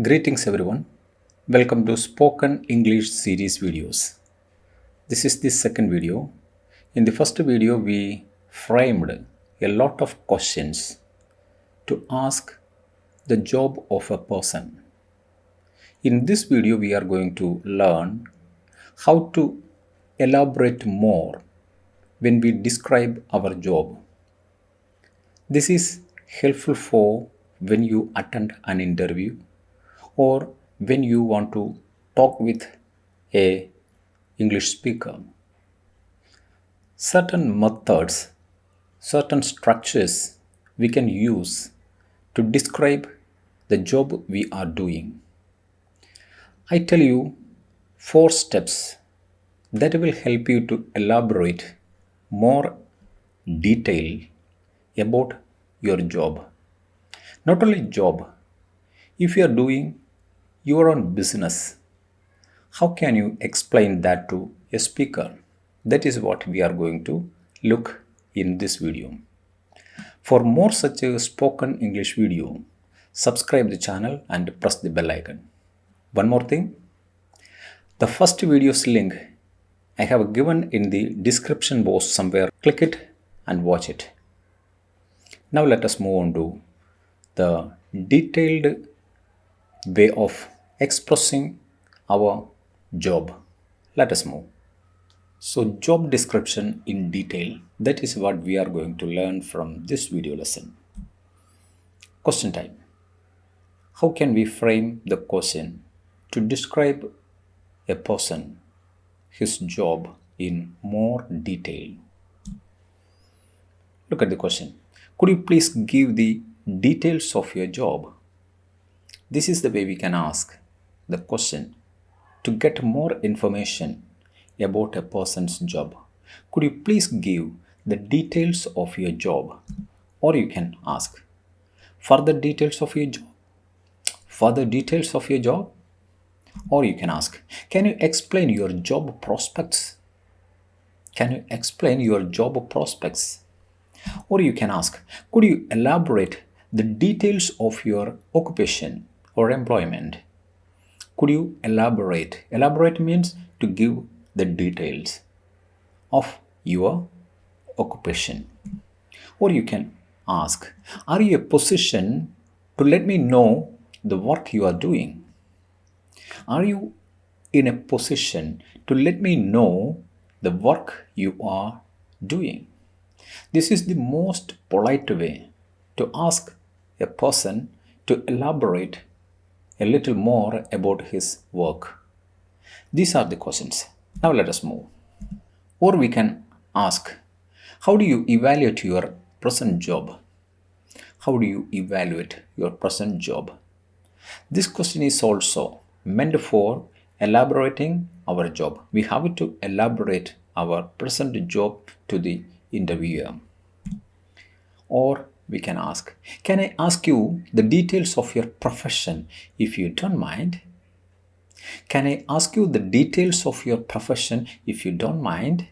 Greetings everyone. Welcome to Spoken English series videos. This is the second video. In the first video we framed a lot of questions to ask the job of a person. In this video we are going to learn how to elaborate more when we describe our job. This is helpful for when you attend an interview or when you want to talk with a English speaker. Certain methods, certain structures we can use to describe the job we are doing. I tell you 4 steps that will help you to elaborate more detail about your job. Not only job, if you are doing your own business, how can you explain that to a speaker? That is what we are going to look in this video. For more such a spoken English video, subscribe the channel and press the bell icon. One more thing, the first video's link I have given in the description box somewhere. Click it and watch it. Now let us move on to the detailed way of expressing our job. Let us move. So, job description in detail, that is what we are going to learn from this video lesson. Question time. How can we frame the question to describe a person, his job in more detail? Look at the question. Could you please give the details of your job? This is the way we can ask the question to get more information about a person's job. Could you please give the details of your job? Or you can ask further details of your job. Further details of your job? Or you can ask, can you explain your job prospects? Can you explain your job prospects? Or you can ask, could you elaborate the details of your occupation or employment? Could you elaborate? Elaborate means to give the details of your occupation. Or you can ask, are you in a position to let me know the work you are doing? Are you in a position to let me know the work you are doing? This is the most polite way to ask a person to elaborate a little more about his work. These are the questions. Now let us move. Or we can ask, how do you evaluate your present job? How do you evaluate your present job? This question is also meant for elaborating our job. We have to elaborate our present job to the interviewer. Or we can ask, can I ask you the details of your profession if you don't mind? Can I ask you the details of your profession if you don't mind?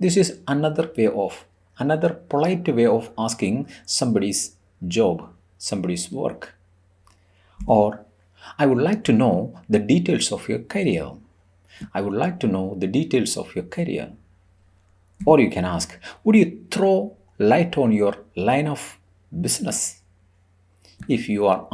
This is another polite way of asking somebody's job, somebody's work. Or, I would like to know the details of your career. I would like to know the details of your career. Or you can ask, would you throw light on your line of business? If you are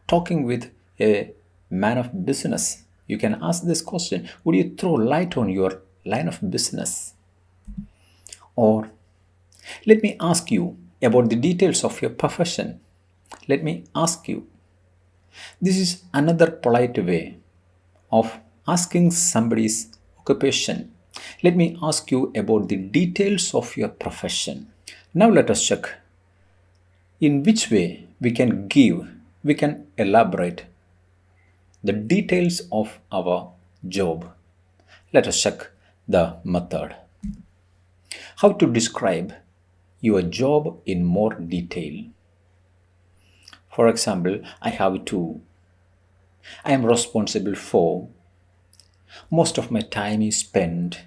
talking with a man of business, you can ask this question, would you throw light on your line of business? Or, let me ask you about the details of your profession. Let me ask you. This is another polite way of asking somebody's occupation. Let me ask you about the details of your profession. Now let us check in which way we can elaborate the details of our job. Let us check the method. How to describe your job in more detail. For example, I am responsible for, most of my time is spent.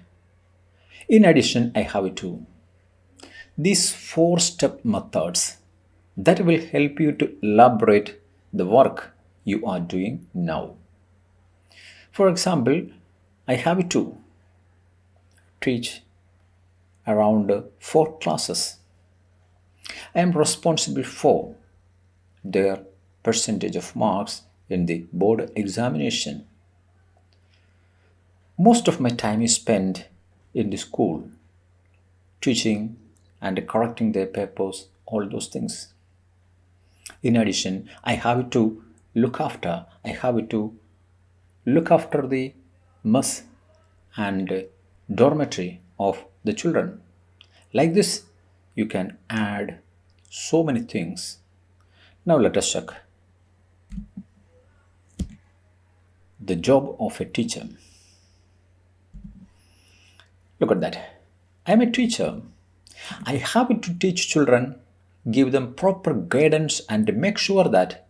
In addition, I have to. These 4-step methods that will help you to elaborate the work you are doing now. For example, I have to teach around 4 classes. I am responsible for their percentage of marks in the board examination. Most of my time is spent in the school, teaching and correcting their papers, all those things. In addition, I have to look after the mess and dormitory of the children. Like this, you can add so many things. Now let us check the job of a teacher. Look at that. I am a teacher. I have to teach children, give them proper guidance, and make sure that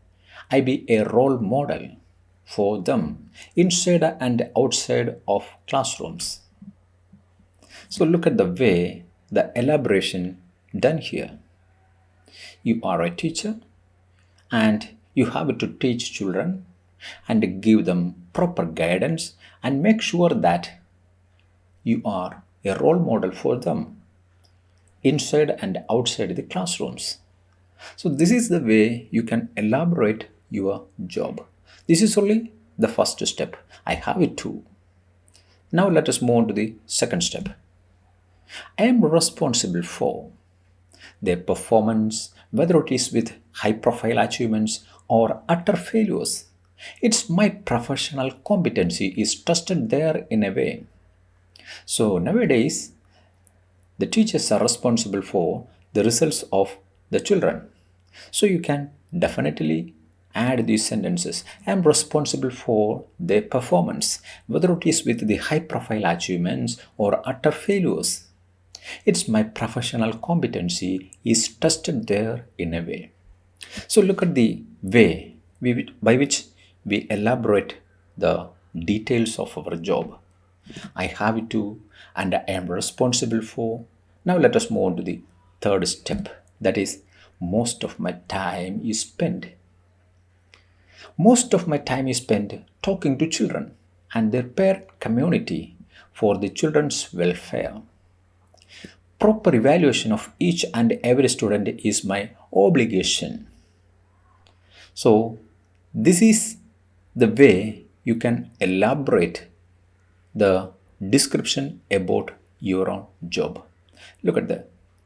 I be a role model for them inside and outside of classrooms. So look at the way the elaboration done here. You are a teacher and you have to teach children and give them proper guidance and make sure that you are a role model for them inside and outside the classrooms. So this is the way you can elaborate your job. This is only the first step. I have it too. Now let us move on to the second step. I am responsible for their performance, whether it is with high profile achievements or utter failures. It's my professional competency is tested there in a way. So nowadays, the teachers are responsible for the results of the children. So you can definitely add these sentences. I am responsible for their performance, whether it is with the high profile achievements or utter failures. It's my professional competency is tested there in a way. So look at the way by which we elaborate the details of our job. I have to and I am responsible for. Now let us move on to the third step. That is, most of my time is spent. Most of my time is spent talking to children and their parent community for the children's welfare. Proper evaluation of each and every student is my obligation. So, this is the way you can elaborate the description about your own job. Look at the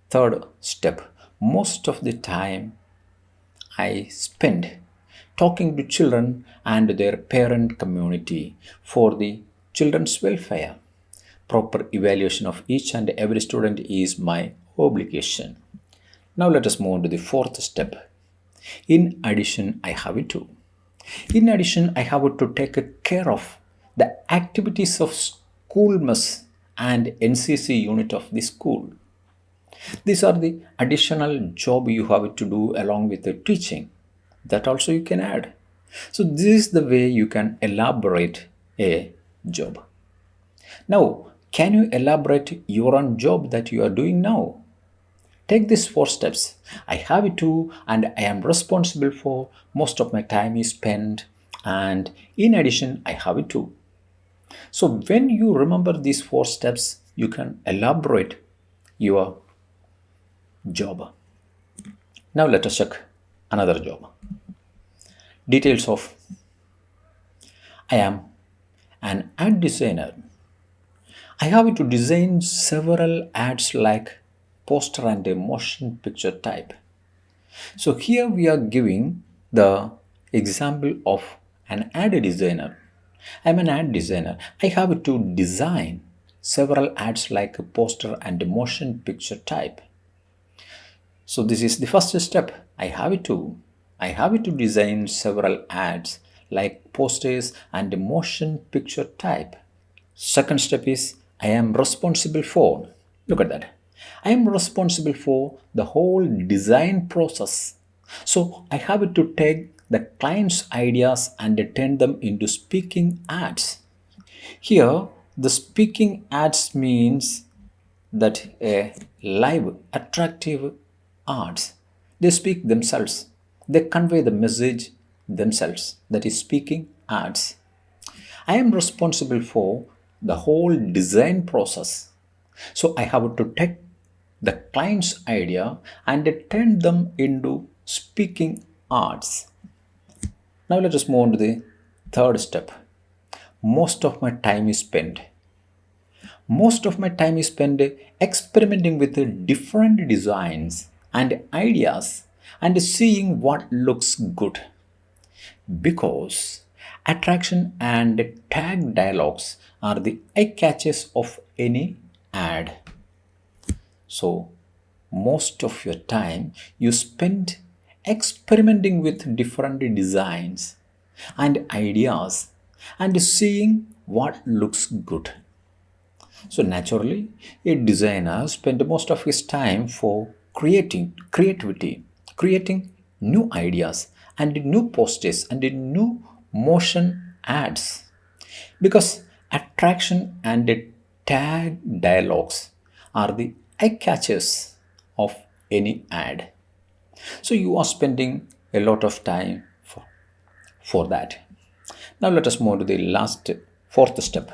third step. Most of the time I spend talking to children and their parent community for the children's welfare. Proper evaluation of each and every student is my obligation. Now let us move on to the fourth step. In addition, I have to. In addition, I have to take care of the activities of school mess and NCC unit of the school. These are the additional job you have to do along with the teaching. That also you can add. So this is the way you can elaborate a job. Now, can you elaborate your own job that you are doing now? Take these 4 steps. I have it too, and I am responsible for. Most of my time is spent, and in addition, I have it too. So when you remember these 4 steps, you can elaborate your job. Now let us check another job. Details of I am an ad designer. I have to design several ads like poster and a motion picture type. So here we are giving the example of an ad designer. I'm an ad designer. I have to design several ads like a poster and a motion picture type. So this is the first step. I have to design several ads like posters and a motion picture type. Second step is I am responsible for. Look at that. I am responsible for the whole design process. So I have to take the client's ideas and turn them into speaking ads. Here, the speaking ads means that a live, attractive ads. They speak themselves. They convey the message themselves, that is speaking ads. I am responsible for the whole design process. So I have to take the client's idea and turn them into speaking arts. Now let us move on to the third step. Most of my time is spent. Most of my time is spent experimenting with different designs and ideas and seeing what looks good. Because attraction and tag dialogues are the eye catches of any ad. So, most of your time you spend experimenting with different designs and ideas and seeing what looks good. So naturally, a designer spends most of his time for creating new ideas and new posters and new motion ads. Because attraction and tag dialogues are the eye catchers of any ad. So you are spending a lot of time for that. Now let us move to the last fourth step.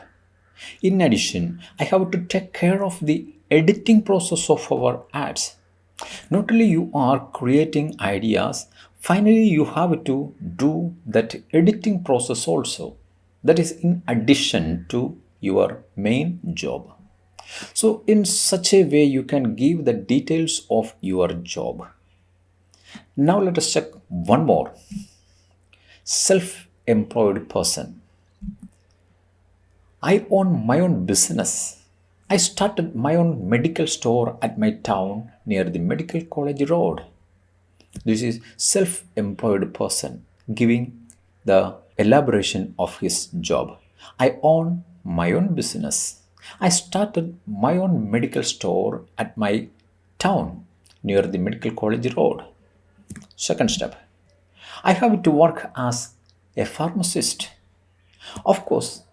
In addition, I have to take care of the editing process of our ads. Not only you are creating ideas, finally you have to do that editing process also. That is in addition to your main job. So in such a way you can give the details of your job. Now let us check one more. Self-employed person. I own my own business. I started my own medical store at my town near the Medical College Road. This is self-employed person giving the elaboration of his job. I own my own business. I started my own medical store at my town near the Medical College Road. Second step. I have to work as a pharmacist. Of course,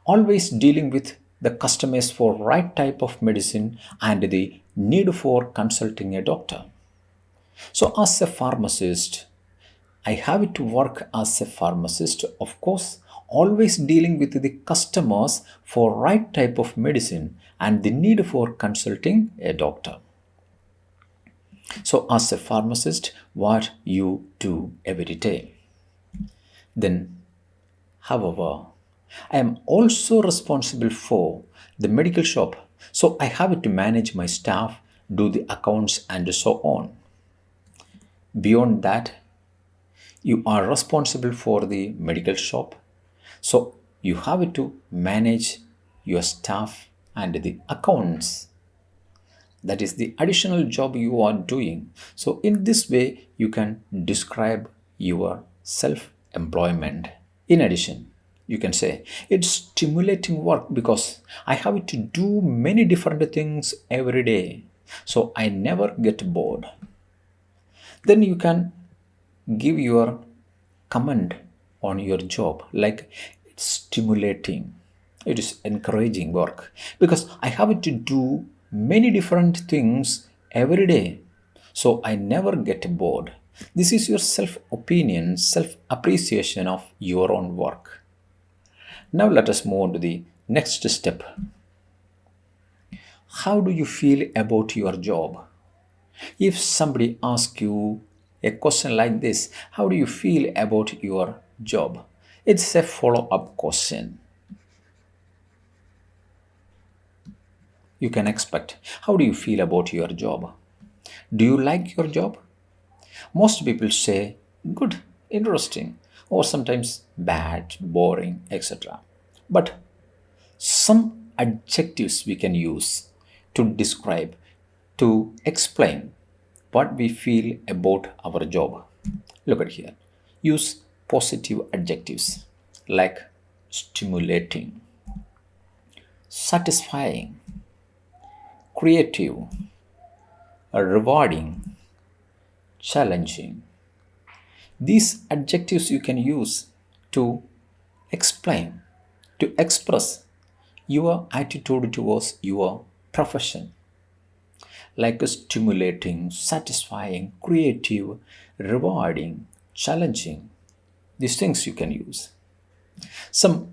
always dealing with the customers for right type of medicine and the need for consulting a doctor. So as a pharmacist, I have to work as a pharmacist, of course, always dealing with the customers for right type of medicine and the need for consulting a doctor. So as a pharmacist, what you do every day. Then, however, I am also responsible for the medical shop. So I have to manage my staff, do the accounts and so on. Beyond that, you are responsible for the medical shop. So you have to manage your staff and the accounts. That is the additional job you are doing. So in this way, you can describe your self-employment. In addition, you can say it's stimulating work because I have to do many different things every day. So I never get bored. Then you can give your comment on your job like it's stimulating, it is encouraging work because I have to do many different things every day, so I never get bored. This is your self opinion, self appreciation of your own work. Now let us move on to the next step. How do you feel about your job? If somebody asks you a question like this, how do you feel about your job? It's a follow up question. You can expect, how do you feel about your job? Do you like your job? Most people say good, interesting, or sometimes bad, boring, etc. But some adjectives we can use to describe, to explain what we feel about our job. Look at here. Use positive adjectives like stimulating, satisfying, creative, rewarding, challenging. These adjectives you can use to explain, to express your attitude towards your profession, like stimulating, satisfying, creative, rewarding, challenging. These things you can use. Some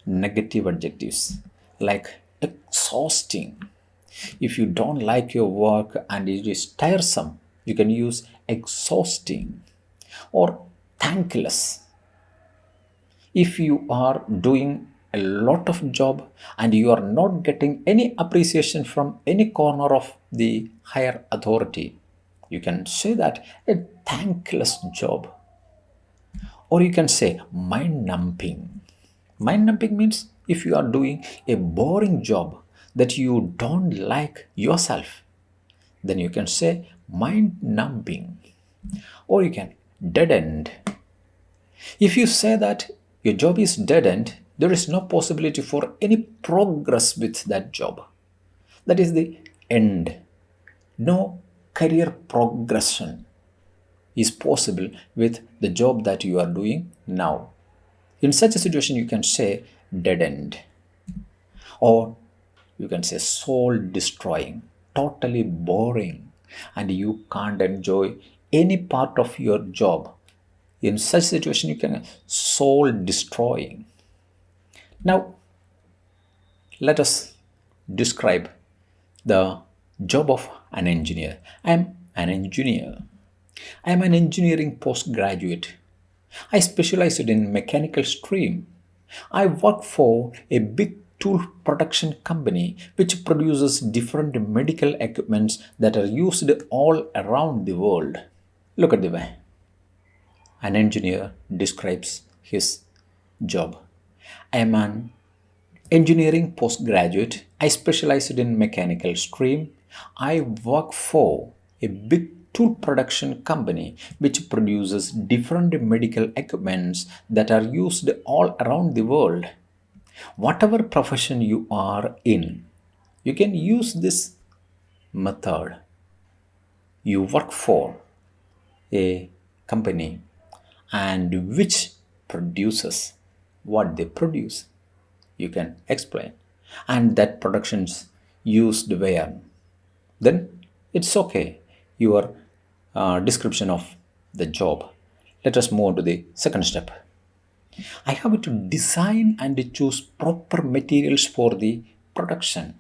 negative adjectives like exhausting. If you don't like your work and it is tiresome, you can use exhausting. Or thankless. If you are doing a lot of job and you are not getting any appreciation from any corner of the higher authority, you can say that a thankless job. Or you can say mind numbing. Mind numbing means if you are doing a boring job that you don't like yourself, then you can say mind numbing. Or you can dead end. If you say that your job is dead end, there is no possibility for any progress with that job. That is the end. No career progression is possible with the job that you are doing now. In such a situation, you can say dead end. Or you can say soul destroying, totally boring, and you can't enjoy any part of your job. In such situation, you can soul destroying. Now, let us describe the job of an engineer. I am an engineer. I am an engineering postgraduate. I specialized in mechanical stream. I work for a big tool production company which produces different medical equipments that are used all around the world. Look at the way an engineer describes his job. I am an engineering postgraduate. I specialized in mechanical stream. I work for a big tool production company which produces different medical equipments that are used all around the world. Whatever profession you are in, you can use this method. You work for a company and which produces what they produce. You can explain. And that production's used where? Then it's okay. Your description of the job. Let us move on to the second step. I have to design and choose proper materials for the production.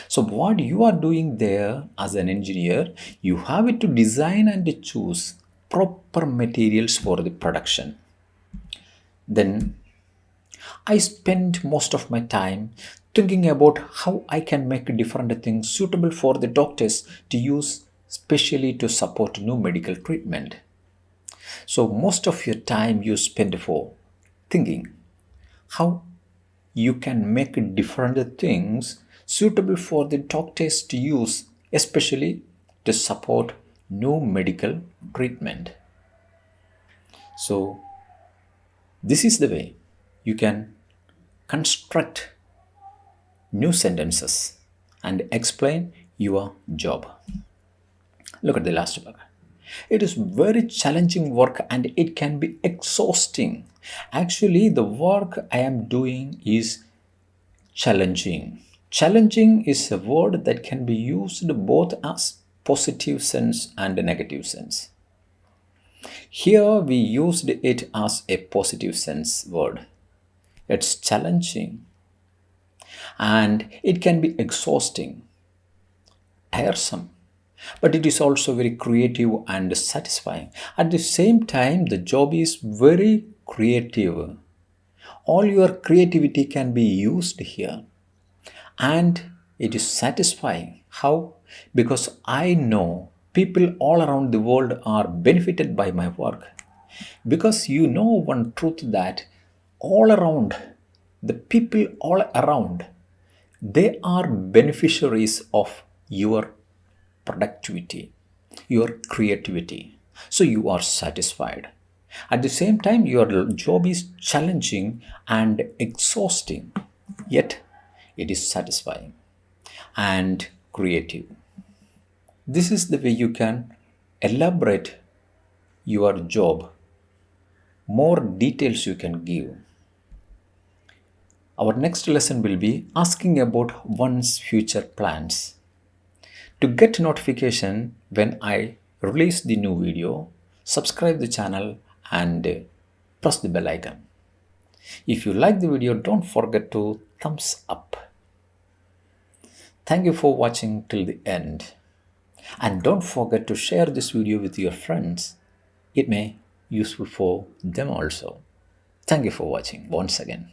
So what you are doing there as an engineer, you have to design and choose proper materials for the production. Then I spend most of my time thinking about how I can make different things suitable for the doctors to use, specially to support new medical treatment. So most of your time you spend for thinking how you can make different things suitable for the doctors to use, especially to support new medical treatment. So this is the way you can construct new sentences and explain your job. Look at the last part. It is very challenging work and it can be exhausting. Actually, the work I am doing is challenging. Challenging is a word that can be used both as positive sense and a negative sense. Here we used it as a positive sense word. It's challenging and it can be exhausting, tiresome, but it is also very creative and satisfying. At the same time, the job is very creative. All your creativity can be used here and it is satisfying. How? Because I know people all around the world are benefited by my work. Because you know one truth that all around, the people all around, they are beneficiaries of your productivity, your creativity. So you are satisfied. At the same time, your job is challenging and exhausting, yet it is satisfying and creative. This is the way you can elaborate your job. More details you can give. Our next lesson will be asking about one's future plans. To get notification when I release the new video, subscribe the channel and press the bell icon. If you like the video, don't forget to thumbs up. Thank you for watching till the end. And don't forget to share this video with your friends. It may be useful for them also. Thank you for watching once again.